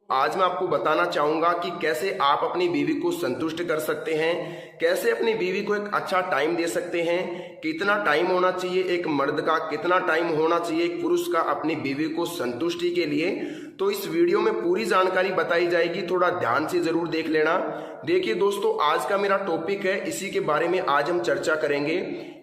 आज मैं आपको बताना चाहूंगा कि कैसे आप अपनी बीवी को संतुष्ट कर सकते हैं, कैसे अपनी बीवी को एक अच्छा टाइम दे सकते हैं, कितना टाइम होना चाहिए एक मर्द का, कितना टाइम होना चाहिए एक पुरुष का अपनी बीवी को संतुष्टि के लिए। तो इस वीडियो में पूरी जानकारी बताई जाएगी, थोड़ा ध्यान से जरूर देख लेना। देखिए दोस्तों, आज का मेरा टॉपिक है, इसी के बारे में आज हम चर्चा करेंगे।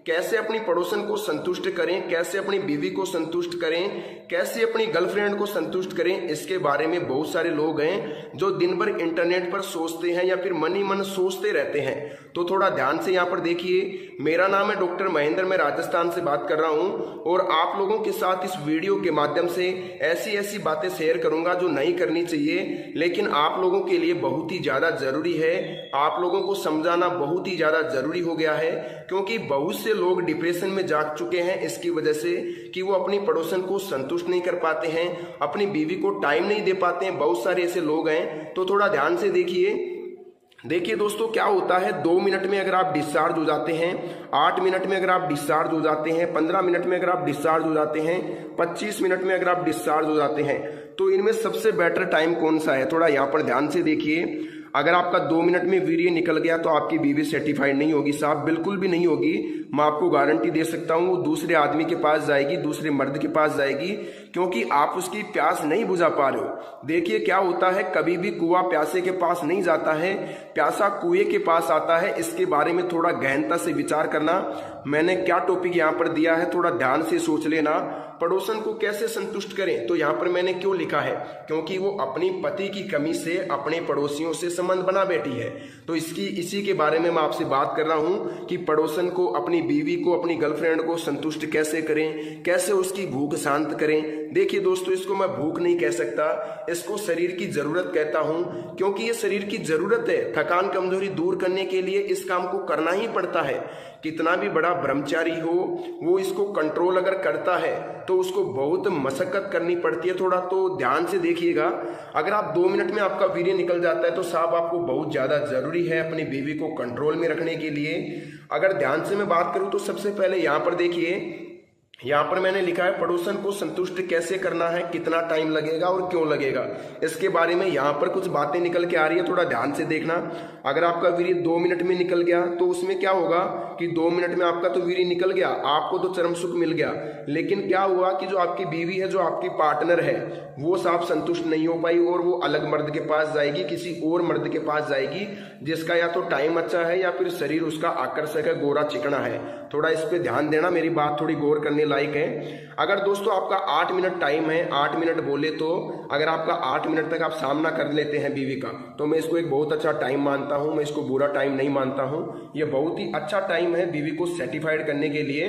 कैसे अपनी पड़ोसन को संतुष्ट करें, कैसे अपनी बीवी को संतुष्ट करें, कैसे अपनी गर्लफ्रेंड को संतुष्ट करें। इसके बारे में बहुत सारे लोग हैं जो दिन भर इंटरनेट पर सोचते हैं या फिर मन ही मन सोचते रहते हैं। तो थोड़ा ध्यान से यहाँ पर देखिए। मेरा नाम है डॉक्टर महेंद्र, मैं राजस्थान से बात कर रहा हूँ और आप लोगों के साथ इस वीडियो के माध्यम से ऐसी बातें शेयर करूंगा जो नहीं करनी चाहिए, लेकिन आप लोगों के लिए बहुत ही ज्यादा जरूरी है। आप लोगों को समझाना बहुत ही ज्यादा जरूरी हो गया है, क्योंकि बहुत से लोग डिप्रेशन में जा चुके हैं इसकी वजह से कि वो अपनी पड़ोसन को संतुष्ट नहीं कर पाते हैं, अपनी बीवी को टाइम नहीं दे पाते हैं। बहुत सारे ऐसे लोग हैं, तो थोड़ा ध्यान से देखिए दोस्तों, क्या होता है 2 मिनट में अगर आप डिस्चार्ज हो जाते हैं, 8 मिनट में अगर आप डिस्चार्ज हो जाते हैं, 15 मिनट में अगर आप डिस्चार्ज हो जाते हैं, 25 मिनट में अगर आप डिस्चार्ज हो जाते हैं, तो इनमें सबसे बेटर टाइम कौन सा है? थोड़ा यहाँ पर ध्यान से देखिए। अगर आपका 2 मिनट में वीर्य निकल गया तो आपकी बीवी सेटिस्फाइड नहीं होगी साहब, बिल्कुल भी नहीं होगी। मैं आपको गारंटी दे सकता हूँ, वो दूसरे आदमी के पास जाएगी, दूसरे मर्द के पास जाएगी, क्योंकि आप उसकी प्यास नहीं बुझा पा रहे हो। देखिए क्या होता है, कभी भी कुआं प्यासे के पास नहीं जाता है, प्यासा कुएं के पास आता है। इसके बारे में थोड़ा गहनता से विचार करना। मैंने क्या टॉपिक यहाँ पर दिया है, थोड़ा ध्यान से सोच लेना। पड़ोसन को कैसे संतुष्ट करें, तो यहाँ पर मैंने क्यों लिखा है, क्योंकि वो अपनी पति की कमी से अपने पड़ोसियों से संबंध बना बैठी है। तो इसी के बारे में मैं आपसे बात कर रहा हूँ कि पड़ोसन को, अपनी बीवी को, अपनी गर्लफ्रेंड को संतुष्ट कैसे करें, कैसे उसकी भूख शांत करें। देखिए दोस्तों, इसको मैं भूख नहीं कह सकता, इसको शरीर की जरूरत कहता हूँ, क्योंकि ये शरीर की जरूरत है। थकान कमजोरी दूर करने के लिए इस काम को करना ही पड़ता है। कितना भी बड़ा ब्रह्मचारी हो, वो इसको कंट्रोल अगर करता है तो उसको बहुत मशक्कत करनी पड़ती है। थोड़ा तो ध्यान से देखिएगा। अगर आप 2 मिनट में आपका वीर्य निकल जाता है तो साहब आपको बहुत ज्यादा जरूरी है अपनी बीवी को कंट्रोल में रखने के लिए। अगर ध्यान से मैं बात करूं तो सबसे पहले यहाँ पर देखिए, यहाँ पर मैंने लिखा है पड़ोसन को संतुष्ट कैसे करना है, कितना टाइम लगेगा और क्यों लगेगा। इसके बारे में यहाँ पर कुछ बातें निकल के आ रही है, थोड़ा ध्यान से देखना। अगर आपका वीर्य 2 मिनट में निकल गया तो उसमें क्या होगा कि 2 मिनट में आपका तो वीर्य निकल गया, आपको तो चरम सुख मिल गया, लेकिन क्या हुआ कि जो आपकी बीवी है, जो आपकी पार्टनर है, वो साफ संतुष्ट नहीं हो पाई और वो अलग मर्द के पास जाएगी, किसी और मर्द के पास जाएगी जिसका या तो टाइम अच्छा है या फिर शरीर उसका आकर्षक है, गोरा चिकना है। थोड़ा इस पे ध्यान देना, मेरी बात थोड़ी गौर करने लायक है। अगर दोस्तों आपका 8 मिनट टाइम है, 8 मिनट बोले तो अगर आपका 8 मिनट तक आप सामना कर लेते हैं बीवी का, तो मैं इसको एक बहुत अच्छा टाइम मानता हूं, मैं इसको बुरा टाइम नहीं मानता हूं। ये बहुत ही अच्छा टाइम है बीवी को सेटिस्फाइड करने के लिए।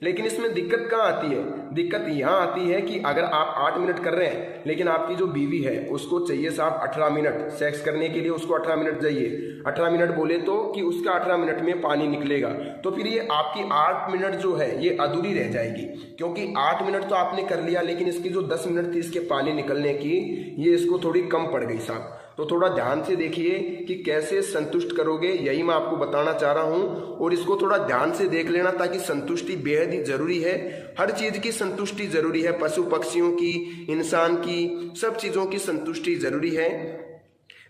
लेकिन इसमें दिक्कत कहाँ आती है? दिक्कत यहाँ आती है कि अगर आप 8 मिनट कर रहे हैं, लेकिन आपकी जो बीवी है उसको चाहिए साहब 18 मिनट सेक्स करने के लिए, उसको 18 मिनट चाहिए। 18 मिनट बोले तो कि उसका 18 मिनट में पानी निकलेगा, तो फिर ये आपकी 8 मिनट जो है ये अधूरी रह जाएगी, क्योंकि 8 मिनट तो आपने कर लिया, लेकिन इसकी जो 10 मिनट थी इसके पानी निकलने की, ये इसको थोड़ी कम पड़ गई साहब। तो थोड़ा ध्यान से देखिए कि कैसे संतुष्ट करोगे, यही मैं आपको बताना चाह रहा हूं, और इसको थोड़ा ध्यान से देख लेना, ताकि संतुष्टि बेहद ही जरूरी है। हर चीज की संतुष्टि जरूरी है, पशु पक्षियों की, इंसान की, सब चीजों की संतुष्टि जरूरी है।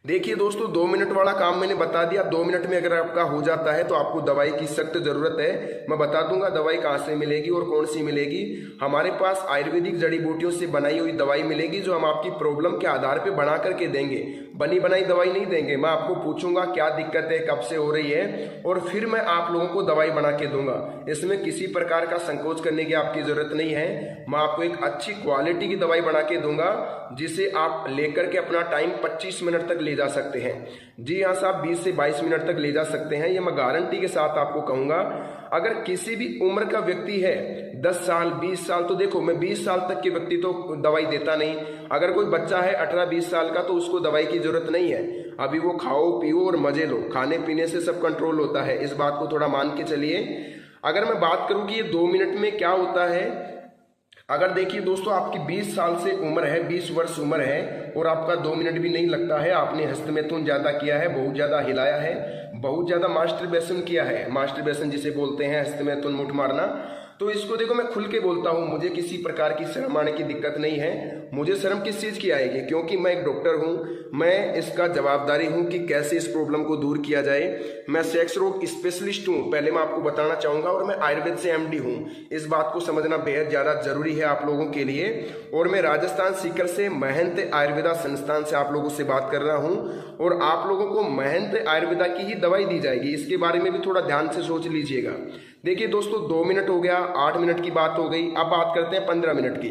देखिए दोस्तों, 2 मिनट वाला काम मैंने बता दिया। 2 मिनट में अगर आपका हो जाता है तो आपको दवाई की सख्त जरूरत है। मैं बता दूंगा दवाई कहाँ से मिलेगी और कौन सी मिलेगी। हमारे पास आयुर्वेदिक जड़ी बूटियों से बनाई हुई दवाई मिलेगी, जो हम आपकी प्रॉब्लम के आधार पे बना करके देंगे। बनी बनाई दवाई नहीं देंगे। मैं आपको पूछूंगा क्या दिक्कत है, कब से हो रही है, और फिर मैं आप लोगों को दवाई बना के दूंगा। इसमें किसी प्रकार का संकोच करने की आपकी जरूरत नहीं है। मैं आपको एक अच्छी क्वालिटी की दवाई बना के दूंगा, जिसे आप लेकर के अपना टाइम 25 मिनट तक ले जा सकते हैं। जी हाँ साहब, 20 से 22 मिनट तक ले जा सकते हैं, ये मैं गारंटी के साथ आपको कहूंगा। अगर किसी भी उम्र का व्यक्ति है, 10 साल 20 साल, तो देखो मैं 20 साल तक के व्यक्ति तो दवाई देता नहीं। अगर कोई बच्चा है 18-20 साल का, तो उसको दवाई की जरूरत नहीं है। अभी वो खाओ पियो और मजे लो, खाने पीने से सब कंट्रोल होता है, इस बात को थोड़ा मान के चलिए। अगर मैं बात करूं कि ये 2 मिनट में क्या होता है, अगर देखिए दोस्तों आपकी 20 साल से उम्र है, 20 वर्ष उम्र है, और आपका 2 मिनट भी नहीं लगता है, आपने हस्तमैथुन ज्यादा किया है, बहुत ज्यादा हिलाया है, बहुत ज्यादा मास्टरबेशन किया है, मास्टरबेशन जिसे बोलते हैं हस्तमैथुन, मुठ मारना, तो इसको देखो मैं खुल के बोलता हूँ, मुझे किसी प्रकार की शर्म आने की दिक्कत नहीं है। मुझे शर्म किस चीज़ की आएगी, क्योंकि मैं एक डॉक्टर हूँ, मैं इसका जवाबदारी हूँ कि कैसे इस प्रॉब्लम को दूर किया जाए। मैं सेक्स रोग स्पेशलिस्ट हूँ, पहले मैं आपको बताना चाहूँगा, और मैं आयुर्वेद से MD हूँ। इस बात को समझना बेहद ज़्यादा जरूरी है आप लोगों के लिए। और मैं राजस्थान सीकर से महंत आयुर्वेदा संस्थान से आप लोगों से बात कर रहा हूँ, और आप लोगों को महंत आयुर्वेदा की ही दवाई दी जाएगी। इसके बारे में भी थोड़ा ध्यान से सोच लीजिएगा। देखिए दोस्तों, 2 मिनट हो गया, 8 मिनट की बात हो गई, अब बात करते हैं 15 मिनट की।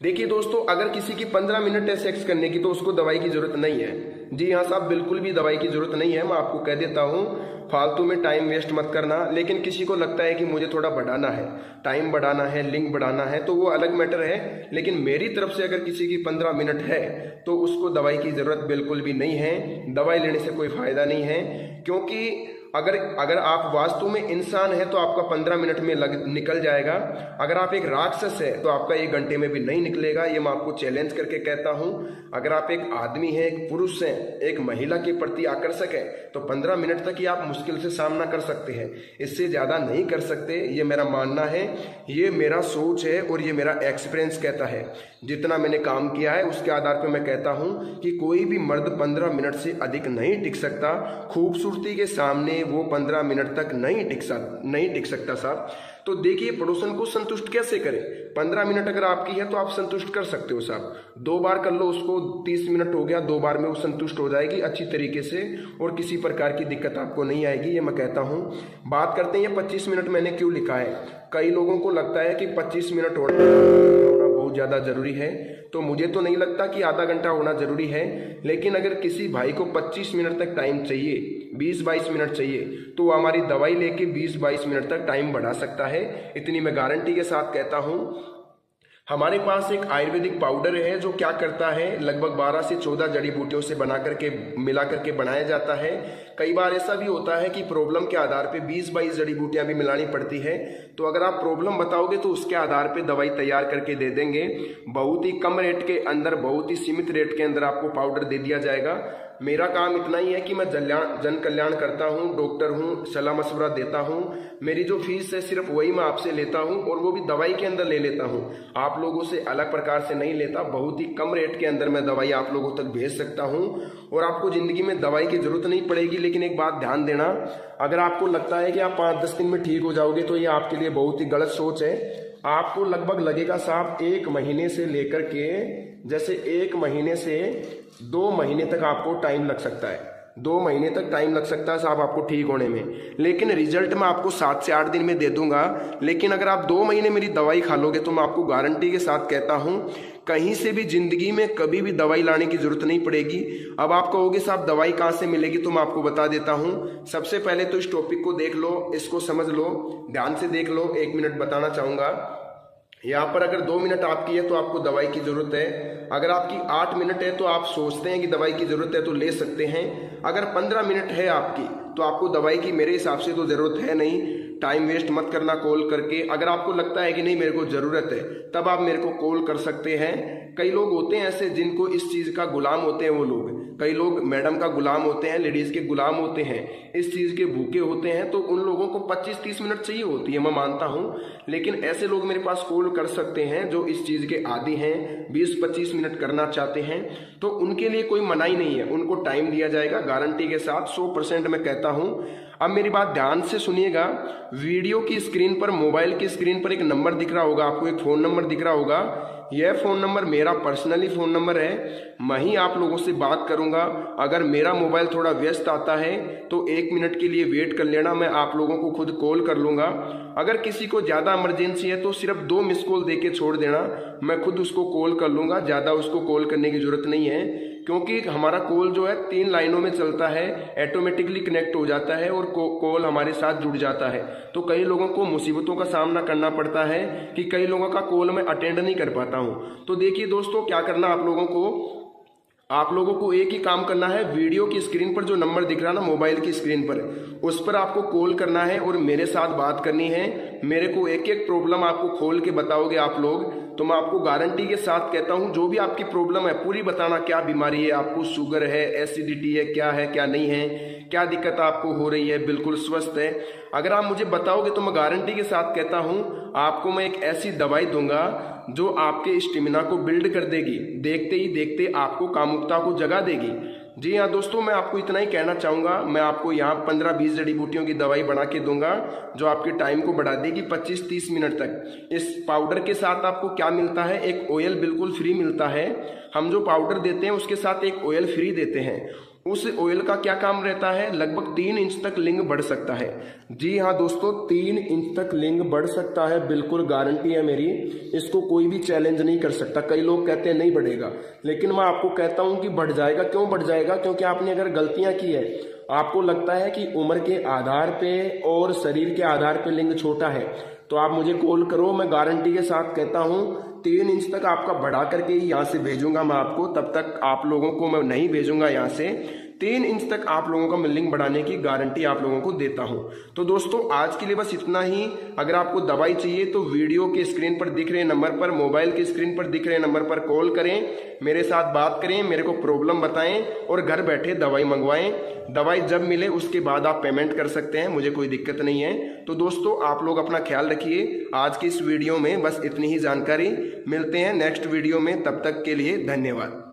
देखिए दोस्तों, अगर किसी की 15 मिनट है सेक्स करने की तो उसको दवाई की जरूरत नहीं है। जी हाँ साहब, बिल्कुल भी दवाई की जरूरत नहीं है। मैं आपको कह देता हूँ, फालतू में टाइम वेस्ट मत करना। लेकिन किसी को लगता है कि मुझे थोड़ा बढ़ाना है, टाइम बढ़ाना है, लिंक बढ़ाना है, तो वो अलग मैटर है। लेकिन मेरी तरफ से अगर किसी की 15 मिनट है तो उसको दवाई की जरूरत बिल्कुल भी नहीं है। दवाई लेने से कोई फायदा नहीं है, क्योंकि अगर आप वास्तव में इंसान है तो आपका 15 मिनट में निकल जाएगा। अगर आप एक राक्षस है तो आपका 1 घंटे में भी नहीं निकलेगा। ये मैं आपको चैलेंज करके कहता हूं। अगर आप एक आदमी है, एक पुरुष है, एक महिला के प्रति आकर्षक है, तो 15 मिनट तक ही आप मुश्किल से सामना कर सकते हैं। इससे ज्यादा नहीं कर सकते, ये मेरा मानना है, ये मेरा सोच है और ये मेरा एक्सपीरियंस कहता है। जितना मैंने काम किया है उसके आधार पर मैं कहता हूं कि कोई भी मर्द 15 मिनट से अधिक नहीं टिक सकता। खूबसूरती के सामने वो 15 मिनट तक नहीं टिक सकता साहब। तो देखिए, पड़ोसन को संतुष्ट कैसे करें। 15 मिनट अगर आपकी है तो आप संतुष्ट कर सकते हो साहब। 2 बार कर लो उसको, 30 मिनट हो गया, 2 बार में वो संतुष्ट हो जाएगी अच्छी तरीके से, और किसी प्रकार की दिक्कत आपको नहीं आएगी, ये मैं कहता हूँ। बात करते हैं 25 मिनट मैंने क्यों लिखा है। कई लोगों को लगता है कि 25 मिनट होना बहुत ज़्यादा जरूरी है, तो मुझे तो नहीं लगता कि आधा घंटा होना जरूरी है। लेकिन अगर किसी भाई को 25 मिनट तक टाइम चाहिए, 20-22 मिनट चाहिए, तो वो हमारी दवाई लेके 20-22 मिनट तक टाइम बढ़ा सकता है। इतनी मैं गारंटी के साथ कहता हूँ। हमारे पास एक आयुर्वेदिक पाउडर है जो क्या करता है, लगभग 12 से 14 जड़ी बूटियों से बना करके मिला करके बनाया जाता है। कई बार ऐसा भी होता है कि प्रॉब्लम के आधार पे 20-22 जड़ी बूटियां भी मिलानी पड़ती है। तो अगर आप प्रॉब्लम बताओगे तो उसके आधार पे दवाई तैयार करके दे देंगे। बहुत ही कम रेट के अंदर, बहुत ही सीमित रेट के अंदर आपको पाउडर दे दिया जाएगा। मेरा काम इतना ही है कि मैं जन कल्याण करता हूँ, डॉक्टर हूँ, सलाह मशवरा देता हूँ। मेरी जो फीस है सिर्फ वही मैं आपसे लेता हूँ, और वो भी दवाई के अंदर ले लेता हूँ, आप लोगों से अलग प्रकार से नहीं लेता। बहुत ही कम रेट के अंदर मैं दवाई आप लोगों तक भेज सकता हूँ, और आपको जिंदगी में दवाई की जरूरत नहीं पड़ेगी। लेकिन एक बात ध्यान देना, अगर आपको लगता है कि आप 5-10 दिन में ठीक हो जाओगे तो ये आपके लिए बहुत ही गलत सोच है। आपको लगभग लगेगा साहब 1 महीने से लेकर के, जैसे 1 महीने से 2 महीने तक आपको टाइम लग सकता है। 2 महीने तक टाइम लग सकता है साहब आपको ठीक होने में। लेकिन रिजल्ट मैं आपको 7 से 8 दिन में दे दूंगा। लेकिन अगर आप 2 महीने मेरी दवाई खा लोगे तो मैं आपको गारंटी के साथ कहता हूं, कहीं से भी जिंदगी में कभी भी दवाई लाने की जरूरत नहीं पड़ेगी। अब आप कहोगे साहब दवाई कहाँ से मिलेगी, तो मैं आपको बता देता हूँ। सबसे पहले तो इस टॉपिक को देख लो, इसको समझ लो, ध्यान से देख लो। 1 मिनट बताना चाहूंगा। यहाँ पर अगर 2 मिनट आपकी है तो आपको दवाई की जरूरत है। अगर आपकी 8 मिनट है तो आप सोचते हैं कि दवाई की जरूरत है तो ले सकते हैं। अगर 15 मिनट है आपकी तो आपको दवाई की मेरे हिसाब से तो जरूरत है नहीं। टाइम वेस्ट मत करना कॉल करके। अगर आपको लगता है कि नहीं मेरे को जरूरत है, तब आप मेरे को कॉल कर सकते हैं। कई लोग होते हैं ऐसे जिनको इस चीज का गुलाम होते हैं। वो लोग, कई लोग मैडम का गुलाम होते हैं, लेडीज के गुलाम होते हैं, इस चीज के भूखे होते हैं। तो उन लोगों को 25-30 मिनट चाहिए होती है, मैं मानता हूं। लेकिन ऐसे लोग मेरे पास कॉल कर सकते हैं जो इस चीज के आदी हैं, 20-25 मिनट करना चाहते हैं। तो उनके लिए कोई मनाही नहीं है, उनको टाइम दिया जाएगा गारंटी के साथ, 100% मैं कहता हूं। अब मेरी बात ध्यान से सुनिएगा। वीडियो की स्क्रीन पर, मोबाइल की स्क्रीन पर एक नंबर दिख रहा होगा आपको, एक फोन नंबर दिख रहा होगा। यह फोन नंबर मेरा पर्सनली फोन नंबर है। मैं ही आप लोगों से बात करूंगा। अगर मेरा मोबाइल थोड़ा व्यस्त आता है तो 1 मिनट के लिए वेट कर लेना, मैं आप लोगों को खुद कॉल कर लूंगा। अगर किसी को ज्यादा इमरजेंसी है तो सिर्फ 2 मिस कॉल देके छोड़ देना, मैं खुद उसको कॉल कर लूंगा। ज्यादा उसको कॉल करने की जरूरत नहीं है, क्योंकि हमारा कॉल जो है 3 लाइनों में चलता है, ऑटोमेटिकली कनेक्ट हो जाता है और कॉल हमारे साथ जुड़ जाता है। तो कई लोगों को मुसीबतों का सामना करना पड़ता है कि कई लोगों का कॉल मैं अटेंड नहीं कर पाता हूं। तो देखिए दोस्तों, क्या करना आप लोगों को एक ही काम करना है। वीडियो की स्क्रीन पर जो नंबर दिख रहा है ना, मोबाइल की स्क्रीन पर, उस पर आपको कॉल करना है और मेरे साथ बात करनी है। मेरे को एक एक प्रॉब्लम आपको खोल के बताओगे आप लोग, तो मैं आपको गारंटी के साथ कहता हूं जो भी आपकी प्रॉब्लम है पूरी बताना, क्या बीमारी है आपको, शुगर है, एसिडिटी है, क्या नहीं है, क्या दिक्कत आपको हो रही है, बिल्कुल स्वस्थ है। अगर आप मुझे बताओगे तो मैं गारंटी के साथ कहता हूं आपको मैं एक ऐसी दवाई दूंगा जो आपके स्टेमिना को बिल्ड कर देगी, देखते ही देखते आपको कामुकता को जगा देगी। जी हाँ दोस्तों, मैं आपको इतना ही कहना चाहूँगा। मैं आपको यहाँ 15-20 जड़ी बूटियों की दवाई बना के दूंगा जो आपके टाइम को बढ़ा देगी 25-30 मिनट तक। इस पाउडर के साथ आपको क्या मिलता है, एक ऑयल बिल्कुल फ्री मिलता है। हम जो पाउडर देते हैं उसके साथ एक ऑयल फ्री देते हैं। उस ऑयल का क्या काम रहता है, लगभग 3 इंच तक लिंग बढ़ सकता है। जी हाँ दोस्तों, 3 इंच तक लिंग बढ़ सकता है, बिल्कुल गारंटी है मेरी। इसको कोई भी चैलेंज नहीं कर सकता। कई लोग कहते हैं नहीं बढ़ेगा, लेकिन मैं आपको कहता हूं कि बढ़ जाएगा। क्यों बढ़ जाएगा? क्योंकि आपने अगर गलतियां की है, आपको लगता है कि उम्र के आधार पे और शरीर के आधार पे लिंग छोटा है, तो आप मुझे कॉल करो। मैं गारंटी के साथ कहता हूं 3 इंच तक आपका बढ़ा करके ही यहाँ से भेजूंगा मैं आपको। तब तक आप लोगों को मैं नहीं भेजूंगा यहाँ से। 3 इंच तक आप लोगों का मैं लिंग बढ़ाने की गारंटी आप लोगों को देता हूं। तो दोस्तों आज के लिए बस इतना ही। अगर आपको दवाई चाहिए तो वीडियो के स्क्रीन पर दिख रहे नंबर पर, मोबाइल के स्क्रीन पर दिख रहे नंबर पर कॉल करें, मेरे साथ बात करें, मेरे को प्रॉब्लम बताएं और घर बैठे दवाई मंगवाएं। दवाई जब मिले उसके बाद आप पेमेंट कर सकते हैं, मुझे कोई दिक्कत नहीं है। तो दोस्तों आप लोग अपना ख्याल रखिए। आज की इस वीडियो में बस इतनी ही जानकारी। मिलते हैं नेक्स्ट वीडियो में, तब तक के लिए धन्यवाद।